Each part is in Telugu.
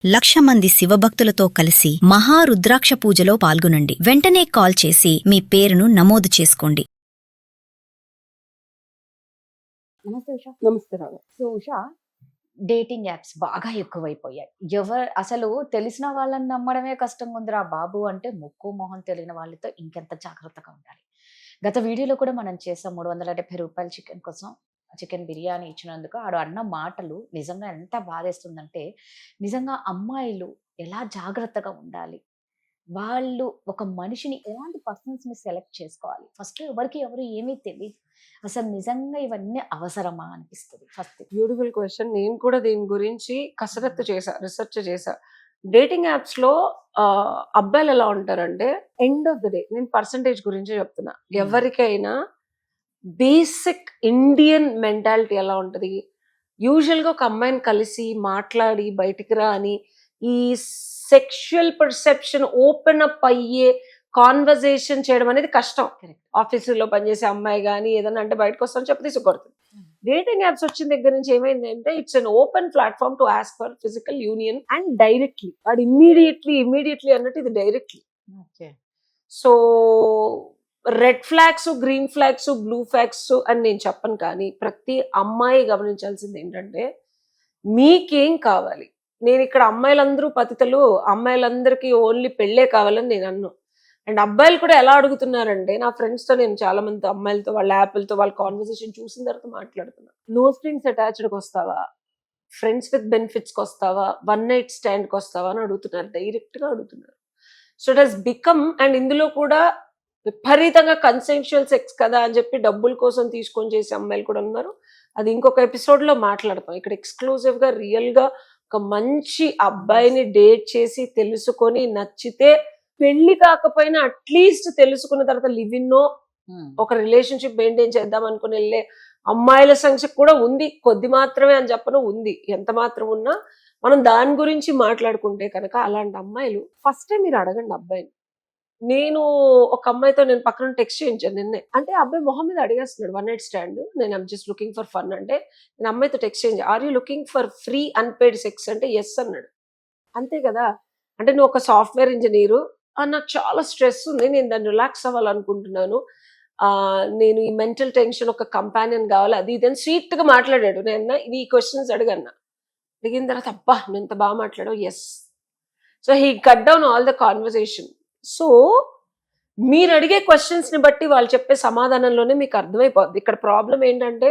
1,00,000 మంది శివభక్తులతో కలిసి మహారుద్రాక్ష పూజలో పాల్గొనండి. వెంటనే కాల్ చేసి మీ పేరును నమోదు చేసుకోండి. నమస్తే ఉషా. నమస్తే రావు. సో ఉషా, డేటింగ్ యాప్స్ బాగా ఎక్కువైపోయాయి. అసలు తెలిసిన వాళ్ళని నమ్మడమే కష్టంగా ఉందిరా బాబు అంటే ముక్కు మొహం తెలియని వాళ్ళతో ఇంకెంత జాగ్రత్తగా ఉండాలి. గత వీడియోలో కూడా మనం చేసాం. 370 రూపాయల చికెన్ కోసం చికెన్ బిర్యానీ ఇచ్చినందుకు ఆడు అన్న మాటలు నిజంగా ఎంత బాధేస్తుందంటే, నిజంగా అమ్మాయిలు ఎలా జాగ్రత్తగా ఉండాలి, వాళ్ళు ఒక మనిషిని ఎలాంటి పర్సన్స్ ని సెలెక్ట్ చేసుకోవాలి, ఫస్ట్ ఎవరికి ఎవరు ఏమీ తెలియదు, అసలు నిజంగా ఇవన్నీ అవసరమా అనిపిస్తుంది. First beautiful question. నేను కూడా దీని గురించి కసరత్తు చేశా, రీసెర్చ్ చేశా. డేటింగ్ యాప్స్ లో అబ్బాయిలు ఎలా ఉంటారంటే, ఎండ్ ఆఫ్ ద డే నేను పర్సంటేజ్ గురించి చెప్తున్నా, ఎవరికైనా బేసిక్ ఇండియన్ మెంటాలిటీ ఎలా ఉంటది, యూజువల్ గా ఒక అమ్మాయిని కలిసి మాట్లాడి బయటికి రా అని ఈ సెక్షువల్ పర్సెప్షన్ ఓపెన్ అప్ అయ్యే కాన్వర్జేషన్ చేయడం అనేది కష్టం. ఆఫీసులో పనిచేసే అమ్మాయి కానీ ఏదన్నా అంటే బయటకు వస్తాను చెప్పి తీసుకొడుతుంది. డేటింగ్ యాప్స్ వచ్చిన దగ్గర నుంచి ఏమైందంటే, it's an open platform to ask for physical union and directly. వాడు ఇమ్మీడియట్లీ అన్నట్టు ఇది directly. So red flags, green flags, blue flags అని నేను చెప్పను, కానీ ప్రతి అమ్మాయి గమనించాల్సింది ఏంటంటే, మీకేం కావాలి. నేను ఇక్కడ అమ్మాయిలందరూ పతితలు, అమ్మాయిలందరికీ ఓన్లీ పెళ్ళే కావాలని నేను అన్ను. అండ్ అబ్బాయిలు కూడా ఎలా అడుగుతున్నారంటే, నా ఫ్రెండ్స్తో నేను చాలా మంది అమ్మాయిలతో వాళ్ళ యాప్లతో వాళ్ళ కాన్వర్సేషన్ చూసిన తర్వాత మాట్లాడుతున్నా. నో స్ట్రింగ్స్ అటాచ్డ్కి వస్తావా, ఫ్రెండ్స్ విత్ బెనిఫిట్స్కి వస్తావా, వన్ నైట్ స్టాండ్కి వస్తావా అని అడుగుతున్నారు, డైరెక్ట్గా అడుగుతున్నారు. So it has become, and ఇందులో కూడా విపరీతంగా కన్సెన్షువల్ సెక్స్ కదా అని చెప్పి డబ్బుల కోసం తీసుకొని చేసే అమ్మాయిలు కూడా ఉన్నారు. అది ఇంకొక ఎపిసోడ్లో మాట్లాడతాం. ఇక్కడ ఎక్స్క్లూజివ్గా రియల్గా ఒక మంచి అబ్బాయిని డేట్ చేసి తెలుసుకొని నచ్చితే, పెళ్లి కాకపోయినా అట్లీస్ట్ తెలుసుకున్న తర్వాత లివ్ ఇన్నో ఒక రిలేషన్షిప్ మెయింటైన్ చేద్దాం అనుకుని వెళ్ళే అమ్మాయిల సంఖ్య కూడా ఉంది. కొద్ది మాత్రమే అని చెప్పను, ఉంది. ఎంత మాత్రం ఉన్నా మనం దాని గురించి మాట్లాడుకుంటే కనుక, అలాంటి అమ్మాయిలు ఫస్టే మీరు అడగండి అబ్బాయిని. నేను ఒక అమ్మాయితో నేను పక్కన టెక్స్ట్ చేయించాను నిన్నే. అంటే అబ్బాయి మొహం మీద అడిగేస్తున్నాడు వన్ నైట్ స్టాండ్. నేను I'm just looking for fun అంటే, నేను అమ్మాయితో టెక్స్ట్ చేయించా, are you looking for free unpaid sex అంటే ఎస్ అన్నాడు. అంతే కదా. అంటే నువ్వు ఒక సాఫ్ట్వేర్ ఇంజనీరు, నాకు చాలా స్ట్రెస్ ఉంది, నేను దాన్ని రిలాక్స్ అవ్వాలనుకుంటున్నాను, నేను ఈ మెంటల్ టెన్షన్ ఒక కంపానియన్ కావాలి, అది ఇదని స్వీట్ గా మాట్లాడాడు. నేను ఈ క్వశ్చన్స్ అడిగిన తర్వాత, అబ్బా నువ్వు ఎంత బాగా మాట్లాడావు, yes. So he cut down all the conversation. So మీరు అడిగే క్వశ్చన్స్ ని బట్టి వాళ్ళు చెప్పే సమాధానంలోనే మీకు అర్థమైపోద్ది. ఇక్కడ ప్రాబ్లం ఏంటంటే,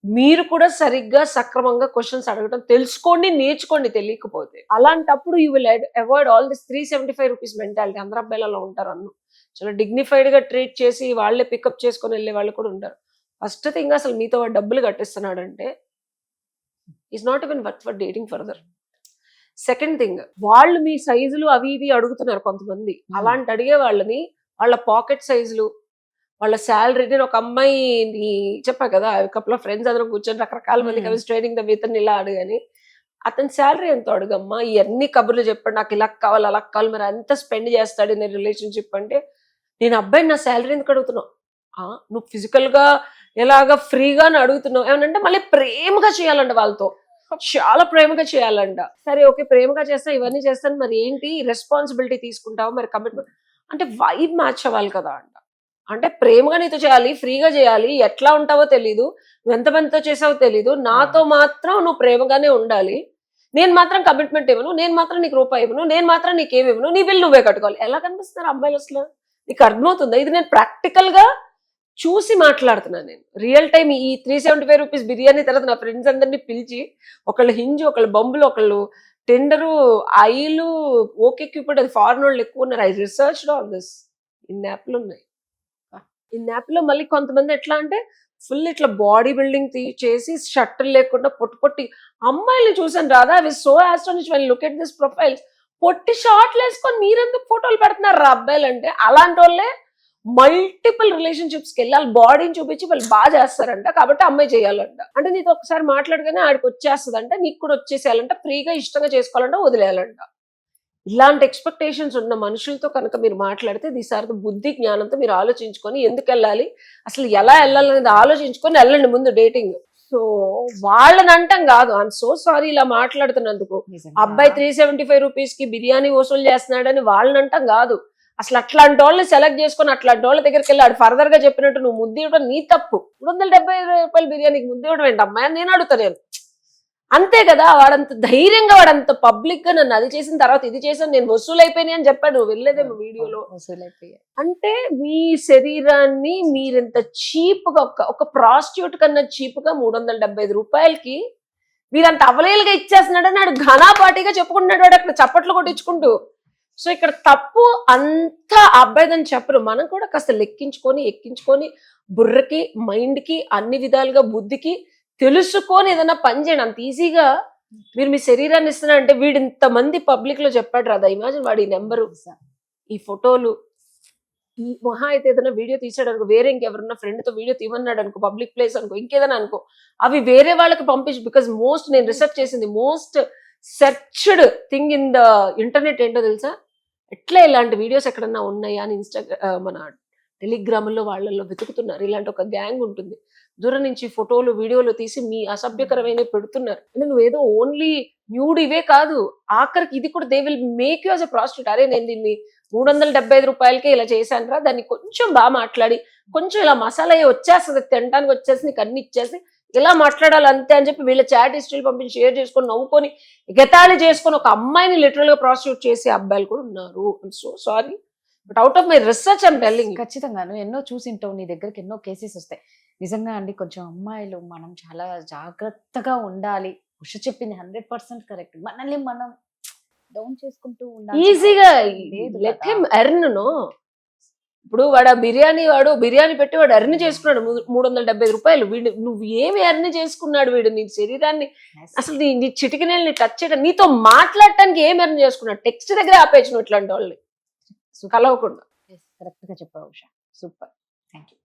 మీరు కూడా సరిగ్గా సక్రమంగా క్వశ్చన్స్ అడగడం తెలుసుకోండి, నేర్చుకోండి. తెలియకపోతే అలాంటప్పుడు you will avoid all this 375 rupees mentality. అందరు అబ్బాయిలలో ఉంటారు అన్ను, చాలా డిగ్నిఫైడ్ గా ట్రీట్ చేసి వాళ్ళే పికప్ చేసుకొని వెళ్ళే వాళ్ళు కూడా ఉంటారు. ఫస్ట్ థింగ్, అసలు మీతో వాడు డబ్బులు కట్టిస్తున్నాడంటే is not even worth for dating further. Second thing, వాళ్ళు మీ సైజులు అవి ఇవి అడుగుతున్నారు కొంతమంది. అలాంటి అడిగే వాళ్ళని వాళ్ళ పాకెట్ సైజులు, వాళ్ళ శాలరీ, నేను ఒక అమ్మాయిని చెప్పా కదా, కపుల్ ఆఫ్ ఫ్రెండ్స్ అందరం కూర్చొని రకరకాల మందికి అవి ట్రైనింగ్ ద వేతన్ ఇలా అడగని, అతని శాలరీ ఎంత అడుగమ్మా, ఇవన్నీ కబుర్లు చెప్పండి, నాకు ఇలా కావాలి అలా కావాలి, మరి ఎంత స్పెండ్ చేస్తాడు నేను రిలేషన్షిప్ అంటే, నేను అబ్బాయిని నా శాలరీ ఎందుకు అడుగుతున్నావు, నువ్వు ఫిజికల్ గా ఎలాగా ఫ్రీగా అడుగుతున్నావు ఏమనంటే, మళ్ళీ ప్రేమగా చేయాలంట, వాళ్ళతో చాలా ప్రేమగా చేయాలంట. సరే ఓకే, ప్రేమగా చేస్తా, ఇవన్నీ చేస్తాను, మరి ఏంటి రెస్పాన్సిబిలిటీ తీసుకుంటావు, మరి కమిట్మెంట్ అంటే వైబ్ మ్యాచ్ అవ్వాలి కదా అంట. అంటే ప్రేమగా నీతో చేయాలి, ఫ్రీగా చేయాలి, ఎట్లా ఉంటావో తెలీదు, నువ్వు ఎంతమందితో చేసావో తెలీదు, నాతో మాత్రం నువ్వు ప్రేమగానే ఉండాలి, నేను మాత్రం కమిట్మెంట్ ఇవ్వను, నేను మాత్రం నీకు రూపాయి ఇవ్వను, నేను మాత్రం నీకేమి ఇవ్వను, నీ బిల్లు నువ్వే కట్టుకోవాలి. ఎలా కనిపిస్తున్నారు అబ్బాయిలు అసలు? నీకు అర్థమవుతుందా? ఇది నేను ప్రాక్టికల్ గా చూసి మాట్లాడుతున్నాను. నేను రియల్ టైం ఈ 375 రూపీస్ బిర్యానీ తర్వాత నా ఫ్రెండ్స్ అందరినీ పిలిచి, ఒకళ్ళు హింజ్, ఒకళ్ళు బంబులు, ఒకళ్ళు టెండరు, ఐలు, ఓకే క్యూపిడ్, అది ఫారెన్ వాళ్ళు ఎక్కువ ఉన్నారు. I research on this. ఇన్ని యాప్లు ఉన్నాయి. ఇన్ని యాప్లో మళ్ళీ కొంతమంది ఎట్లా అంటే, ఫుల్ ఇట్లా బాడీ బిల్డింగ్ చేసి షర్టులు లేకుండా పొట్టి పొట్టి అమ్మాయిలు చూసాను రాదా, అవి so astonish when look at this profiles. పొట్టి షార్ట్లు వేసుకొని మీరెందుకు ఫోటోలు పెడుతున్నారు రా అబ్బాయిలు అంటే, అలాంటి వాళ్ళే మల్టిపుల్ రిలేషన్షిప్స్కి వెళ్ళి వాళ్ళ బాడీని చూపించి వాళ్ళు బాగా చేస్తారంట, కాబట్టి అమ్మాయి చేయాలంట. అంటే నీతో ఒకసారి మాట్లాడగానే ఆడికి వచ్చేస్తుందంట, నీకు కూడా వచ్చేసేయాలంట, ఫ్రీగా ఇష్టంగా చేసుకోవాలంట, వదిలేయాలంట. ఇలాంటి ఎక్స్పెక్టేషన్స్ ఉన్న మనుషులతో కనుక మీరు మాట్లాడితే, దీసారి బుద్ధి జ్ఞానంతో మీరు ఆలోచించుకొని ఎందుకు వెళ్ళాలి, అసలు ఎలా వెళ్ళాలి అనేది ఆలోచించుకొని వెళ్ళండి ముందు డేటింగ్. సో వాళ్ళని అంటాం కాదు, ఐఎమ్ సో సారీ ఇలా మాట్లాడుతున్నందుకు. నిజంగా. అబ్బాయి 375 రూపీస్ కి బిర్యానీ వసూలు చేస్తున్నాడని వాళ్ళని అంటాం కాదు. అసలు అట్లాంటి వాళ్ళని సెలెక్ట్ చేసుకొని అట్లాంటి వాళ్ళ దగ్గరికి వెళ్ళాడు. ఫర్దర్ గా చెప్పినట్టు నువ్వు ముద్దు ఇవ్వడం నీ తప్పు. 370 రూపాయల బిర్యానీకి ముద్దు ఇవ్వడం ఏంటమ్మా అని నేను అడుగుతా. నేను అంతే కదా, వాడంత ధైర్యంగా వాడంత పబ్లిక్ గా నన్ను అది చేసిన తర్వాత ఇది చేసాను నేను వసూలు అయిపోయినాయి అని చెప్పాడు. నువ్వు వెళ్ళలేదేమో వీడియోలో. వసూలైపోయాయి. అంటే మీ శరీరాన్ని మీరెంత చీప్ గా ఒక ప్రాస్టిట్యూట్ కన్నా చీప్ గా 375 రూపాయలకి మీరంత అవలేలుగా ఇచ్చేస్తున్నాడని వాడు ఘనాపాటిగా చెప్పుకుంటున్నాడు. వాడు అక్కడ చప్పట్లు కొట్టించుకుంటూ. సో ఇక్కడ తప్పు అంతా అబ్బాయిదని చెప్పరు. మనం కూడా కాస్త లెక్కించుకొని ఎక్కించుకొని బుర్రకి మైండ్ కి అన్ని విధాలుగా బుద్ధికి తెలుసుకొని ఏదైనా పని చేయండి. అంత ఈజీగా మీరు మీ శరీరాన్ని ఇస్తున్నారంటే వీడు ఇంతమంది పబ్లిక్ లో చెప్పాడు రాదా. ఇమాజిన్ వాడి నెంబరు, ఈ ఫోటోలు, ఈ మహా అయితే ఏదైనా వీడియో తీసాడు అనుకో, వేరే ఇంకెవరన్నా ఫ్రెండ్ తో వీడియో తీయమన్నాడు అనుకో, పబ్లిక్ ప్లేస్ అనుకో, ఇంకేదైనా అనుకో, అవి వేరే వాళ్ళకి పంపించు. బికాస్ నేను రీసెర్చ్ చేసింది most searched thing in the internet ఏంటో తెలుసా, ఎట్లా ఇలాంటి వీడియోస్ ఎక్కడన్నా ఉన్నాయా అని మన టెలిగ్రామ్ లో వాళ్ళల్లో వెతుకుతున్నారు. ఇలాంటి ఒక గ్యాంగ్ ఉంటుంది, దూరం నుంచి ఫోటోలు వీడియోలు తీసి మీ అసభ్యకరమైన పెడుతున్నారు. అంటే నువ్వేదో ఓన్లీ న్యూడ్ ఇవే కాదు, ఆఖరికి ఇది కూడా they will make you as a prostitute. అరే నేను దీన్ని 375 రూపాయలకే ఇలా చేశాను రా, దాన్ని కొంచెం బాగా మాట్లాడి కొంచెం ఇలా మసాలా వచ్చేస్తుంది, తినడానికి వచ్చేసి నీకు అన్ని ఇచ్చేసి ఇలా మాట్లాడాలి అంతే అని చెప్పి వీళ్ళ చాట్ హిస్టరీలు పంపించి షేర్ చేసుకొని నవ్వుకొని ఎగతాళి చేసుకొని ఒక అమ్మాయిని లిటరల్ గా ప్రాస్టిట్యూట్ చేసే అబ్బాయిలు కూడా ఉన్నారు. I'm so sorry, but out of my research I'm telling. ఖచ్చితంగా నువ్వు ఎన్నో చూసింటావు, నీ దగ్గరికి ఎన్నో కేసెస్ వస్తాయి. నిజంగా అండి, కొంచెం అమ్మాయిలు మనం చాలా జాగ్రత్తగా ఉండాలి. ఉష చెప్పింది 100% కరెక్ట్. మనల్ని మనం డౌన్ చేసుకుంటూ ఉండాలి. ఈజీగా లెట్ హిమ్ ఎర్న్. నో, ఇప్పుడు వాడు బిర్యానీ పెట్టి వాడు ఎర్న్ చేసుకున్నాడు 375 రూపాయలు. వీడు నువ్వు ఏమి ఎర్న్ చేసుకున్నాడు? వీడు నీ శరీరాన్ని అసలు నీ చిటికినేల్ని టచ్ చేయడం, నీతో మాట్లాడటానికి ఏం ఎర్న్ చేసుకున్నాడు? టెక్స్ట్ దగ్గర ఆపేచ్చు నువ్వు ఇట్లాంటి వాళ్ళని కలవకుండా. కరెక్ట్ గా చెప్పావు ఉష, సూపర్. Thank you.